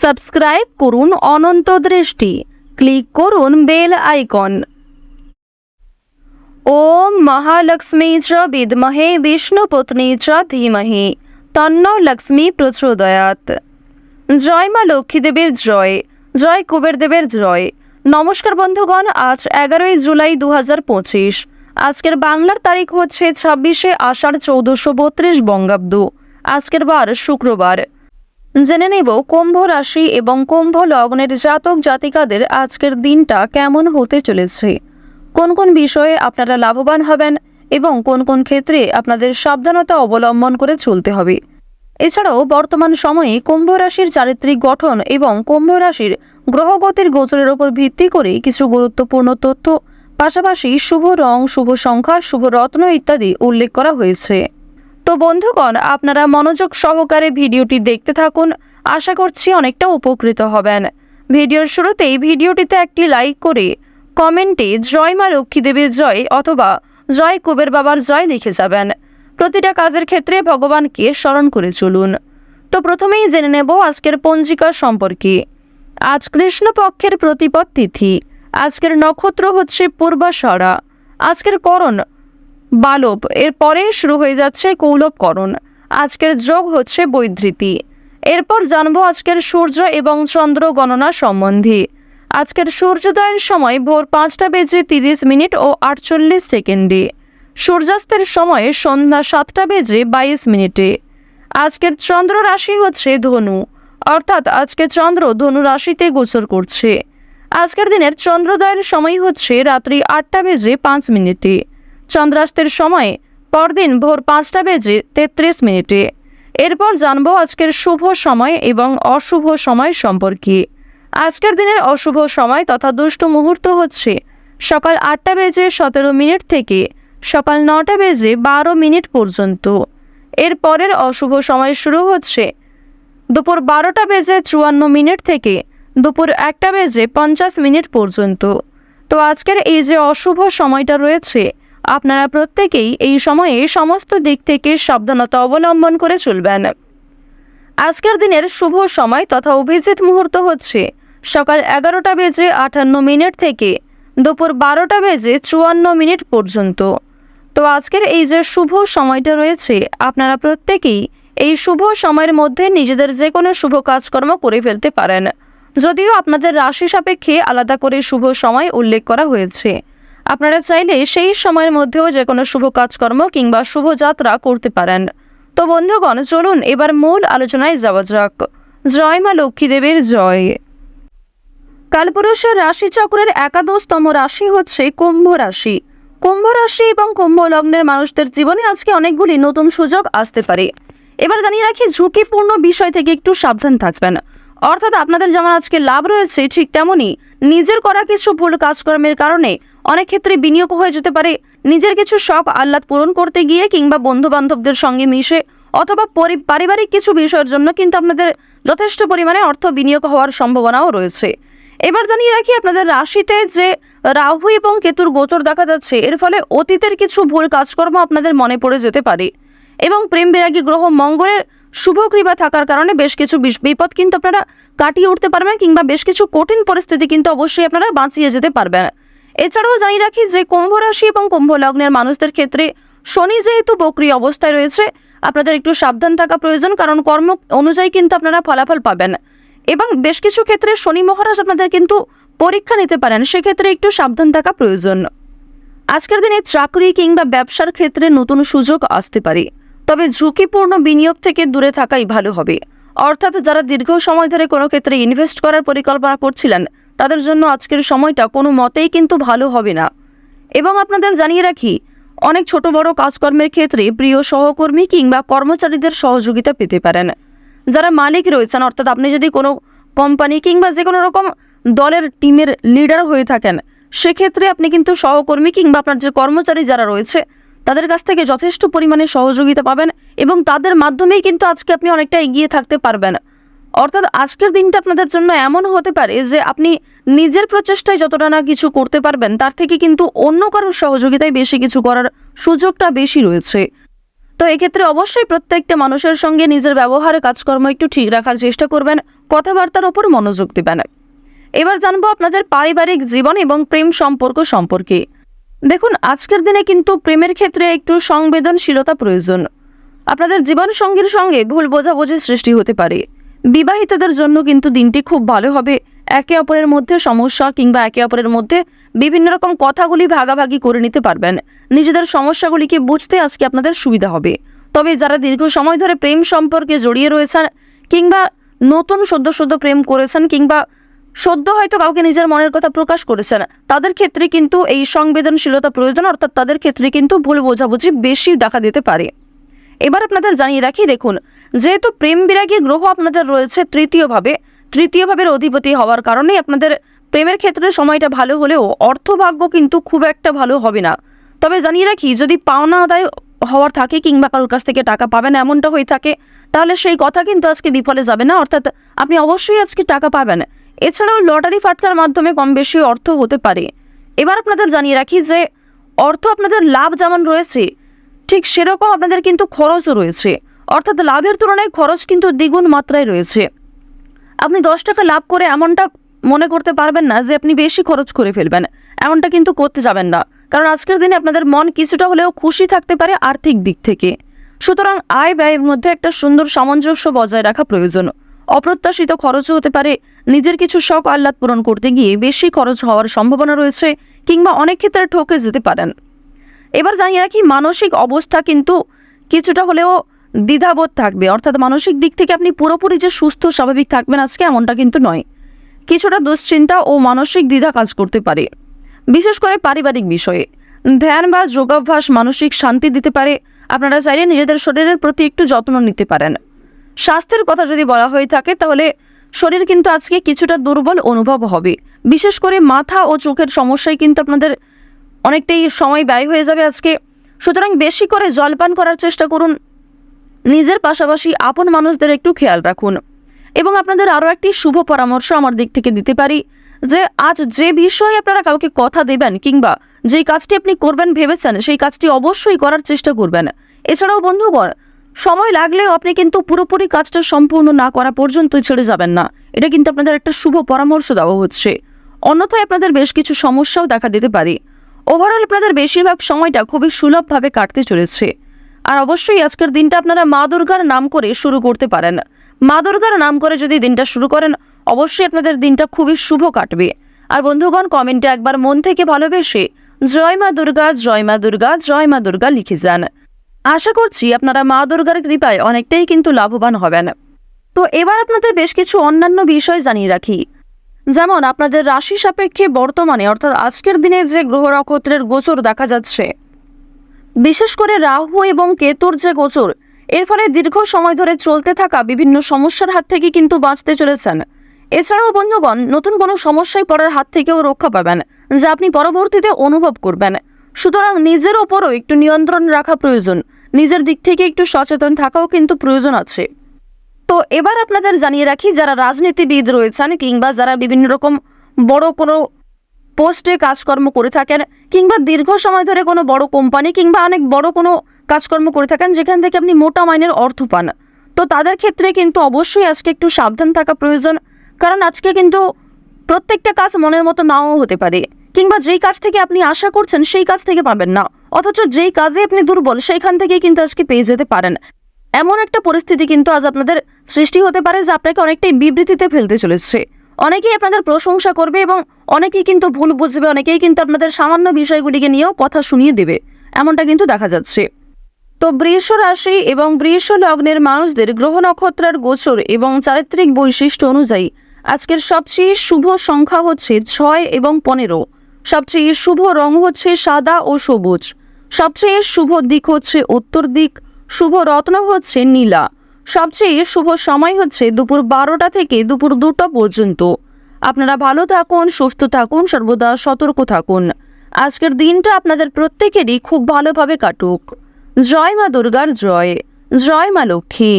Subscribe করুন অনন্ত দৃষ্টি, click করুন বেল আইকন। ওম মহালক্ষ্মী চ বিদ্মহে বিষ্ণুপত্নী চ ধীমহি তন্নো লক্ষ্মী প্রচোদয়াৎ। জয় মা লক্ষ্মী দেবীর জয়, জয় কুবের দেবের জয়। নমস্কার বন্ধুগণ, আজ 11ই জুলাই 2025। আজকের বাংলার তারিখ হচ্ছে 26শে আষাঢ় 1432 বঙ্গাব্দ। আজকের বার শুক্রবার। জেনে নেব কুম্ভ রাশি এবং কুম্ভ লগ্নের জাতক জাতিকাদের আজকের দিনটা কেমন হতে চলেছে, কোন কোন বিষয়ে আপনারা লাভবান হবেন এবং কোন কোন ক্ষেত্রে আপনাদের সাবধানতা অবলম্বন করে চলতে হবে। এছাড়াও বর্তমান সময়ে কুম্ভ রাশির চারিত্রিক গঠন এবং কুম্ভ রাশির গ্রহগতির গোচরের উপর ভিত্তি করে কিছু গুরুত্বপূর্ণ তথ্য, পাশাপাশি শুভ রং, শুভ সংখ্যা, শুভ রত্ন ইত্যাদি উল্লেখ করা হয়েছে। তো বন্ধুগণ, আপনারা মনোযোগ সহকারে ভিডিওটি দেখতে থাকুন, আশা করছি অনেকটা উপকৃত হবেন। ভিডিওর শুরুতেই ভিডিওটিতে একটি লাইক করে কমেন্টে জয় মা লক্ষ্মী দেবীর জয় অথবা জয় কুবের বাবার জয় লিখে যাবেন। প্রতিটা কাজের ক্ষেত্রে ভগবানকে স্মরণ করে চলুন। তো প্রথমেই জেনে নেব আজকের পঞ্জিকা সম্পর্কে। আজ কৃষ্ণপক্ষের প্রতিপদ তিথি। আজকের নক্ষত্র হচ্ছে পূর্বাষাঢ়া। আজকের করণ বালব, এরপরে শুরু হয়ে যাচ্ছে কৌলবকরণ। আজকের যোগ হচ্ছে বৈধৃতি। এরপর জানবো আজকের সূর্য এবং চন্দ্র গণনা সম্বন্ধে। আজকের সূর্যোদয়ের সময় ভোর 5:30 ও 48 সেকেন্ডে। সূর্যাস্তের সময় সন্ধ্যা 7:22। আজকের চন্দ্র রাশি হচ্ছে ধনু, অর্থাৎ আজকে চন্দ্র ধনু রাশিতে গোচর করছে। আজকের দিনের চন্দ্রোদয়ের সময় হচ্ছে রাত্রি 8:05। চন্দ্রাস্তের সময় পরদিন ভোর 5:33। এরপর জানবো আজকের শুভ সময় এবং অশুভ সময় সম্পর্কে। আজকের দিনের অশুভ সময় তথা দুষ্ট মুহূর্ত হচ্ছে সকাল 8:17 থেকে সকাল 9:12 পর্যন্ত। এর পরের অশুভ সময় শুরু হচ্ছে দুপুর 12:54 থেকে দুপুর 1:50 পর্যন্ত। তো আজকের এই যে অশুভ সময়টা রয়েছে, আপনারা প্রত্যেকেই এই সময়ে সমস্ত দিক থেকে সাবধানতা অবলম্বন করে চলবেন। আজকের দিনের শুভ সময় তথা অভিজিৎ মুহূর্ত হচ্ছে সকাল 11:58 থেকে দুপুর 12:54 পর্যন্ত। তো আজকের এই যে শুভ সময়টা রয়েছে, আপনারা প্রত্যেকেই এই শুভ সময়ের মধ্যে নিজেদের যে কোনো শুভ কাজকর্ম করে ফেলতে পারেন, যদিও আপনাদের রাশি সাপেক্ষে আলাদা করে শুভ সময় উল্লেখ করা হয়েছে। আপনারা চাইলে সেই সময়ের মধ্যেও যে কোনো শুভ কাজকর্ম কিংবা শুভযাত্রা করতে পারেন। তো বন্ধুগণ, চলুন এবার মূল আলোচনায় যাওয়া যাক। জয় মা লক্ষ্মী দেবীর জয়। কালপুরুষের রাশিচক্রের 11তম রাশি হচ্ছে কুম্ভ রাশি। কুম্ভ রাশি এবং কুম্ভ লগ্নের মানুষদের জীবনে আজকে অনেকগুলি নতুন সুযোগ আসতে পারে। এবার জানিয়ে রাখি, ঝুঁকিপূর্ণ বিষয় থেকে একটু সাবধান থাকবেন। অর্থাৎ আপনাদের যেমন আজকে লাভ রয়েছে, ঠিক তেমনই নিজের করা কিছু ভুল কাজকর্মের কারণে অনেক ক্ষেত্রে বিনিয়োগ হয়ে যেতে পারে। নিজের কিছু শখ আহ্লাদ পূরণ করতে গিয়ে কিংবা বন্ধু বান্ধবদের সঙ্গে মিশে অথবা পারিবারিক কিছু বিষয়ের জন্য কিন্তু আপনাদের যথেষ্ট পরিমাণে অর্থ বিনিয়োগ হওয়ার সম্ভাবনাও রয়েছে। এবার জানিয়ে রাখি, আপনাদের রাশিতে যে রাহু এবং কেতুর গোচর দেখা যাচ্ছে, এর ফলে অতীতের কিছু ভুল কাজকর্ম আপনাদের মনে পড়ে যেতে পারে এবং প্রেম বিরাগী গ্রহ মঙ্গলের শুভ কৃপা থাকার কারণে বেশ কিছু বিপদ কিন্তু আপনারা কাটিয়ে উঠতে পারবেন কিংবা বেশ কিছু কঠিন পরিস্থিতি কিন্তু অবশ্যই আপনারা বাঁচিয়ে যেতে পারবেন। এছাড়াও জানিয়ে রাখি যে কুম্ভ রাশি এবং কুম্ভ লগ্নের মানুষদের ক্ষেত্রে শনি যেহেতু বক্রী অবস্থায় রয়েছে, আপনাদের একটু সাবধান থাকা প্রয়োজন, কারণ কর্ম অনুযায়ী কিন্তু আপনারা ফলাফল পাবেন এবং বেশ কিছু ক্ষেত্রে শনি মহারাজ আপনাদের কিন্তু পরীক্ষা নিতে পারেন, সেক্ষেত্রে একটু সাবধান থাকা প্রয়োজন। আজকের দিনে চাকরি কিংবা ব্যবসার ক্ষেত্রে নতুন সুযোগ আসতে পারে, তবে ঝুঁকিপূর্ণ বিনিয়োগ থেকে দূরে থাকাই ভালো হবে। অর্থাৎ যারা দীর্ঘ সময় ধরে কোনো ক্ষেত্রে ইনভেস্ট করার পরিকল্পনা করছিলেন, তাদের জন্য আজকের সময়টা কোনো মতেই কিন্তু ভালো হবে না। এবং আপনাদের জানিয়ে রাখি, অনেক ছোট বড় কাজকর্মের ক্ষেত্রে প্রিয় সহকর্মী কিংবা কর্মচারীদের সহযোগিতা পেতে পারেন। যারা মালিক রয়েছেন, অর্থাৎ আপনি যদি কোনো কোম্পানি কিংবা যে কোনো রকম দলের টিমের লিডার হয়ে থাকেন, সেক্ষেত্রে আপনি কিন্তু সহকর্মী কিংবা আপনার যে কর্মচারী যারা রয়েছে তাদের কাছ থেকে যথেষ্ট পরিমাণে সহযোগিতা পাবেন এবং তাদের মাধ্যমেই কিন্তু আজকে আপনি অনেকটা এগিয়ে থাকতে পারবেন। অর্থাৎ আজকের দিনটা আপনাদের জন্য এমন হতে পারে যে আপনি নিজের প্রচেষ্টায় যতটা না কিছু করতে পারবেন, তার থেকে কিন্তু অন্য কারোর সহযোগিতায় বেশি কিছু করার সুযোগটা বেশি রয়েছে। তো এক্ষেত্রে অবশ্যই প্রত্যেকটা মানুষের সঙ্গে নিজের ব্যবহারে কাজকর্ম একটু ঠিক রাখার চেষ্টা করবেন। কথাবার্তার ওপর মনোযোগ দেবেন। এবার জানবো আপনাদের পারিবারিক জীবন এবং প্রেম সম্পর্ক সম্পর্কে। দেখুন, আজকের দিনে কিন্তু প্রেমের ক্ষেত্রে একটু সংবেদনশীলতা প্রয়োজন। আপনাদের জীবন সঙ্গীর সঙ্গে ভুল বোঝাবুঝির সৃষ্টি হতে পারে। বিবাহিতদের জন্য কিন্তু দিনটি খুব ভালো হবে। একে অপরের মধ্যে সমস্যা কিংবা একে অপরের মধ্যে বিভিন্ন রকম কথাগুলি ভাগাভাগি করে নিতে পারবেন। নিজেদের সমস্যাগুলিকে বুঝতে আজকে আপনাদের সুবিধা হবে। তবে যারা দীর্ঘ সময় ধরে প্রেম সম্পর্কে জড়িয়ে রয়েছেন কিংবা নতুন সদ্য প্রেম করেছেন কিংবা সদ্য হয়তো কাউকে নিজের মনের কথা প্রকাশ করেছেন, তাদের ক্ষেত্রে কিন্তু এই সংবেদনশীলতা প্রয়োজন, অর্থাৎ তাদের ক্ষেত্রে কিন্তু ভুল বোঝাবুঝি বেশি দেখা দিতে পারে। এবার আপনাদের জানিয়ে রাখি, দেখুন, যেহেতু প্রেম বিরাগী গ্রহ আপনাদের রয়েছে তৃতীয় ভাবের অধিপতি হওয়ার কারণে আপনাদের প্রেমের ক্ষেত্রে সময়টা ভালো হলেও অর্থভাগ্য কিন্তু খুব একটা ভালো হবে না। তবে জানিয়ে রাখি, যদি পাওনা আদায় হওয়ার থাকে কিংবা কারোর কাছ থেকে টাকা পাবেন এমনটা হয়ে থাকে, তাহলে সেই কথা কিন্তু আজকে বিফলে যাবে না, অর্থাৎ আপনি অবশ্যই আজকে টাকা পাবেন। এছাড়াও লটারি ফাটকার মাধ্যমে কম বেশি অর্থ হতে পারে। এবার আপনাদের জানিয়ে রাখি যে অর্থ আপনাদের লাভ যেমন রয়েছে, ঠিক সেরকম আপনাদের কিন্তু খরচও রয়েছে, অর্থাৎ লাভের তুলনায় খরচ কিন্তু দ্বিগুণ মাত্রায় রয়েছে। আপনি 10 টাকা লাভ করে এমনটা মনে করতে পারবেন না যে আপনি বেশি খরচ করে ফেলবেন, এমনটা কিন্তু করতে যাবেন না, কারণ আজকের দিনে আপনাদের মন কিছুটা হলেও খুশি থাকতে পারে আর্থিক দিক থেকে। সুতরাং আয় ব্যয়ের মধ্যে একটা সুন্দর সামঞ্জস্য বজায় রাখা প্রয়োজন। অপ্রত্যাশিত খরচও হতে পারে। নিজের কিছু শখ আহ্লাদ পূরণ করতে গিয়ে বেশি খরচ হওয়ার সম্ভাবনা রয়েছে কিংবা অনেক ক্ষেত্রে ঠকে যেতে পারেন। এবার জানিয়ে রাখি, মানসিক অবস্থা কিন্তু কিছুটা হলেও দ্বিধাবোধ থাকবে, অর্থাৎ মানসিক দিক থেকে আপনি পুরোপুরি যে সুস্থ স্বাভাবিক থাকবেন আজকে এমনটা কিন্তু নয়। কিছুটা দুশ্চিন্তা ও মানসিক দ্বিধা কাজ করতে পারে, বিশেষ করে পারিবারিক বিষয়ে। ধ্যান বা যোগাভ্যাস মানসিক শান্তি দিতে পারে। আপনারা চাইলে নিজেদের শরীরের প্রতি একটু যত্ন নিতে পারেন। স্বাস্থ্যের কথা যদি বলা হয়ে থাকে, তাহলে শরীর কিন্তু আজকে কিছুটা দুর্বল অনুভব হবে। বিশেষ করে মাথা ও চোখের সমস্যায় কিন্তু আপনাদের অনেকটাই সময় ব্যয় হয়ে যাবে আজকে। সুতরাং বেশি করে জলপান করার চেষ্টা করুন। নিজের পাশাপাশি আপন মানুষদের একটু খেয়াল রাখুন। এবং আপনাদের আরও একটি শুভ পরামর্শ আমার দিক থেকে দিতে পারি যে আজ যে বিষয়ে আপনারা কাউকে কথা দেবেন কিংবা যেই কাজটি আপনি করবেন ভেবেছেন, সেই কাজটি অবশ্যই করার চেষ্টা করবেন। এছাড়াও বন্ধুগণ, সময় লাগলেও আপনি কিন্তু পুরোপুরি কাজটা সম্পূর্ণ না করা পর্যন্ত ছেড়ে যাবেন না। এটা কিন্তু আপনাদের একটা শুভ পরামর্শ দেওয়া হচ্ছে। অন্যথায় আপনাদের বেশ কিছু সমস্যাও দেখা দিতে পারে। ওভারঅল আপনাদের বেশিরভাগ সময়টা খুবই সুলভভাবে কাটতে চলেছে। আর অবশ্যই আজকের দিনটা আপনারা মা দুর্গার নাম করে শুরু করতে পারেন। মা দুর্গার নাম করে যদি দিনটা শুরু করেন, অবশ্যই আপনাদের দিনটা খুবই শুভ কাটবে। আর বন্ধুগণ, কমেন্টে একবার মন থেকে ভালোবেসে জয় মা দুর্গা, জয় মা দুর্গা, জয় মা দুর্গা লিখে যান। আশা করছি আপনারা মা দুর্গার কৃপায় অনেকটাই কিন্তু লাভবান হবেন। তো এবার আপনাদের বেশ কিছু অন্যান্য বিষয় জানিয়ে রাখি। যেমন আপনাদের রাশি সাপেক্ষে বর্তমানে অর্থাৎ আজকের দিনে যে গ্রহ নক্ষত্রের গোচর দেখা যাচ্ছে, বিশেষ করে রাহু এবং কেতুর যে গোচর, এর ফলে দীর্ঘ সময় ধরে চলতে থাকা বিভিন্ন সমস্যার হাত থেকে কিন্তু বাঁচতে চলেছেন। এছাড়াও বন্ধুগণ, নতুন কোনো সমস্যায় পড়ার হাত থেকেও রক্ষা পাবেন, যা আপনি পরবর্তীতে অনুভব করবেন। সুতরাং নিজের ওপরও একটু নিয়ন্ত্রণ রাখা প্রয়োজন। নিজের দিক থেকে একটু সচেতন থাকাও কিন্তু প্রয়োজন আছে। তো এবার আপনাদের জানিয়ে রাখি, যারা রাজনীতিবিদ রয়েছেন কিংবা যারা বিভিন্ন রকম বড় কোনো পোস্টে কাজকর্ম করে থাকেন কিংবা দীর্ঘ সময় ধরে কোনো বড় কোম্পানি কিংবা অনেক বড় কোনো কাজকর্ম করে থাকেন যেখান থেকে আপনি মোটা মাইনের অর্থ পান, তো তাদের ক্ষেত্রে কিন্তু অবশ্যই আজকে একটু সাবধান থাকা প্রয়োজন। কারণ আজকে কিন্তু প্রত্যেকটা কাজ মনের মতো নাও হতে পারে, কিংবা যেই কাজ থেকে আপনি আশা করছেন সেই কাজ থেকে পাবেন না, অথচ যেই কাজে আপনি দুর্বল সেইখান থেকে কিন্তু আজকে পেয়ে যেতে পারেন। এমন একটা পরিস্থিতি কিন্তু আজ আপনাদের সৃষ্টি হতে পারে যা আপনাকে অনেকটাই বিবৃতিতে ফেলতে চলেছে। অনেকেই আপনাদের প্রশংসা করবে এবং অনেকেই কিন্তু ভুল বুঝবে, অনেকেই কিন্তু আপনাদের সামান্য বিষয়গুলিকে নিয়েও কথা শুনিয়ে দেবে, এমনটা কিন্তু দেখা যাচ্ছে। তো বৃষ রাশি এবং বৃষ লগ্নের মানুষদের গ্রহ নক্ষত্রের গোচর এবং চারিত্রিক বৈশিষ্ট্য অনুযায়ী আজকের সবচেয়ে শুভ সংখ্যা হচ্ছে 6 এবং 15। সবচেয়ে শুভ রং হচ্ছে সাদা ও সবুজ। সবচেয়ে শুভ দিক হচ্ছে উত্তর দিক। শুভ রত্ন হচ্ছে নীলা। সবচেয়ে শুভ সময় হচ্ছে দুপুর 12টা থেকে দুপুর 2টা পর্যন্ত। আপনারা ভালো থাকুন, সুস্থ থাকুন, সর্বদা সতর্ক থাকুন। আজকের দিনটা আপনাদের প্রত্যেকেরই খুব ভালোভাবে কাটুক। জয় মা দুর্গার জয়, জয় মা লক্ষ্মী।